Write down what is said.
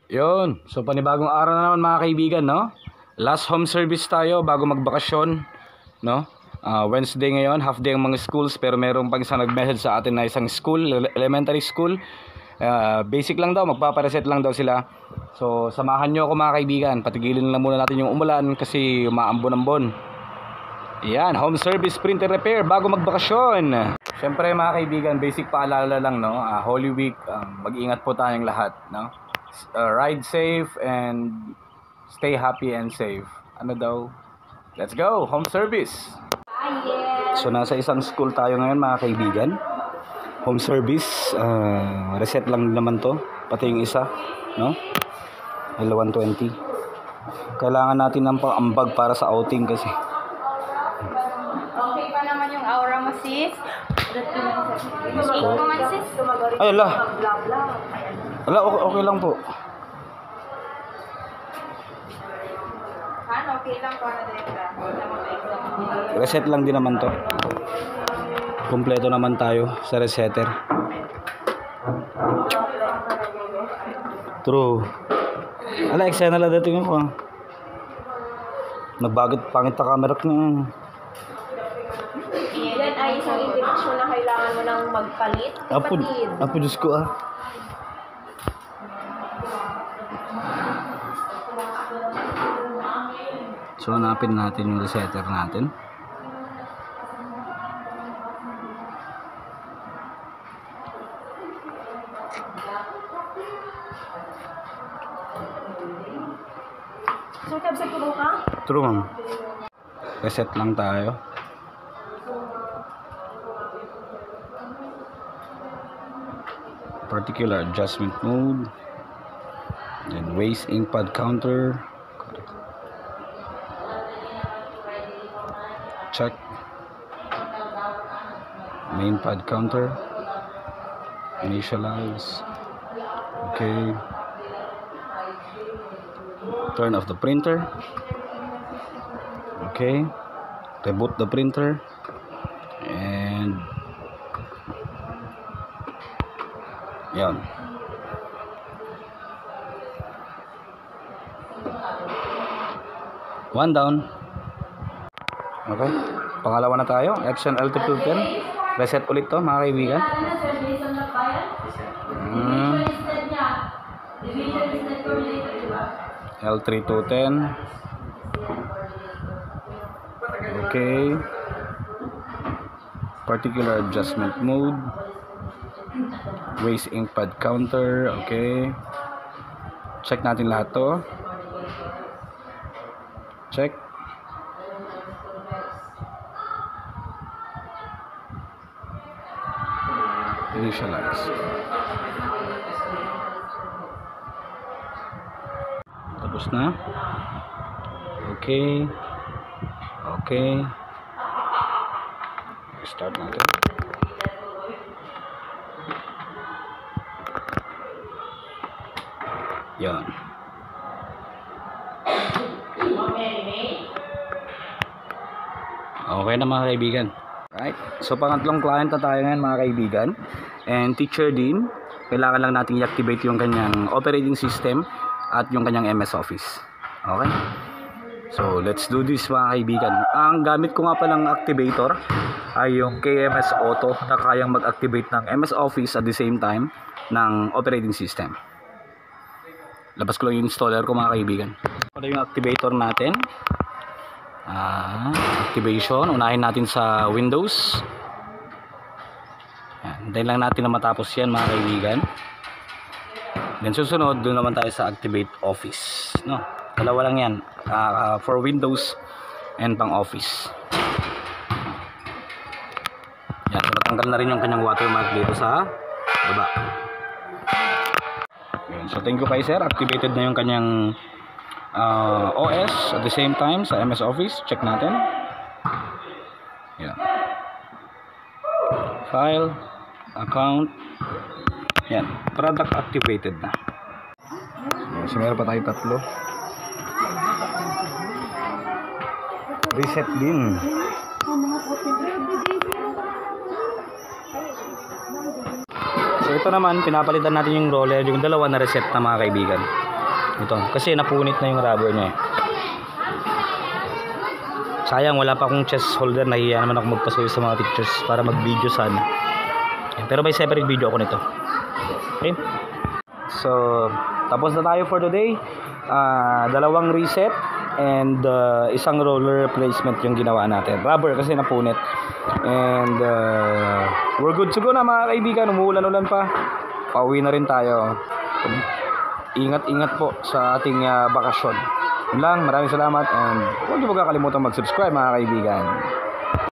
Yun. So panibagong araw na naman mga kaibigan, no? Last home service tayo bago magbakasyon, no? Wednesday ngayon, half day ang mga schools, pero meron pang isang nag-message sa atin na isang school, elementary school. Basic lang daw, magpapareset lang daw sila. So samahan nyo ako mga kaibigan. Patigilin lang muna natin yung umulan kasi umaambon-ambon. Yan, home service printer repair bago magbakasyon. Siyempre mga kaibigan, basic paalala lang, no? Holy Week, mag-ingat po tayong lahat, no? Ride safe and stay happy and safe. Ano daw? Let's go, home service. So nasa isang school tayo ngayon mga kaibigan. Home service, reset lang naman to, pati yung isa, no? L120. Kailangan natin ng pang-ambag para sa outing kasi. Okay pa naman yung aura mo, sis? Yes po. Ay, ala. Ala, okay lang po. Okay lang po na direkta. Reset lang din naman to. Kompleto naman tayo sa resetter. True. Ala, eksena lang dito yung ko. Nagbagot pangit na camera ko. Yan ay isang indikasyon na kailangan mo nang magpalit. Apo, Diyos ko ah. So, hanapin natin yung resetter natin. So, sa puno ka? True, ma'am. Reset lang tayo. Particular adjustment mode. Then waste ink pad counter. Check. Main pad counter. Initialize. Okay. Turn off the printer. Okay. Reboot the printer. And yan. One down. Okay. Pangalawa na tayo. Action L210. Reset ulit to mga kaibigan. L3210. Okay. Particular adjustment mode. Waste ink pad counter. Okay. Check natin lahat to. Check. Initialize. Tapos na. Okay. Okay. Start natin. Yan. Okay na mga kaibigan. Right. So pangatlong client na tayo ngayon mga kaibigan. And teacher din. Kailangan lang natin i-activate yung kanyang operating system at yung kanyang MS Office. Okay. So let's do this mga kaibigan. Ang gamit ko nga palang activator ay yung KMS Auto na kayang mag-activate ng MS Office at the same time ng operating system. Labas ko lang yung installer ko mga kaibigan. Ito yung activator natin. Activation. Unahin natin sa Windows. Hintayin lang natin na matapos yan mga kaibigan. Then susunod, doon naman tayo sa Activate Office. No? Dalawa lang yan. For Windows and pang Office. Yan. So natanggal na rin yung kanyang watermark dito sa baba. So thank you kay sir, activated na yung kanyang OS at the same time sa MS Office. Check natin. Yan. File, account. Yan, product activated na. So meron pa tayo tatlo. Reset din. So ito naman, pinapalitan natin yung roller, yung dalawa na reset na mga kaibigan. Ito, kasi napunit na yung rubber niya eh. Sayang, wala pa akong chest holder. Nahiya naman ako magpasuyo sa mga pictures para mag-video sana. Pero may separate video ako nito. Okay? So, tapos na tayo for today. Dalawang reset and isang roller replacement yung ginawa natin. Rubber kasi napunit. And we're good to go na mga kaibigan. Umuulan-ulan pa. Pauwi na rin tayo. Ingat-ingat po sa ating bakasyon. Yun lang, maraming salamat and huwag niyo magkakalimutan mag-subscribe mga kaibigan.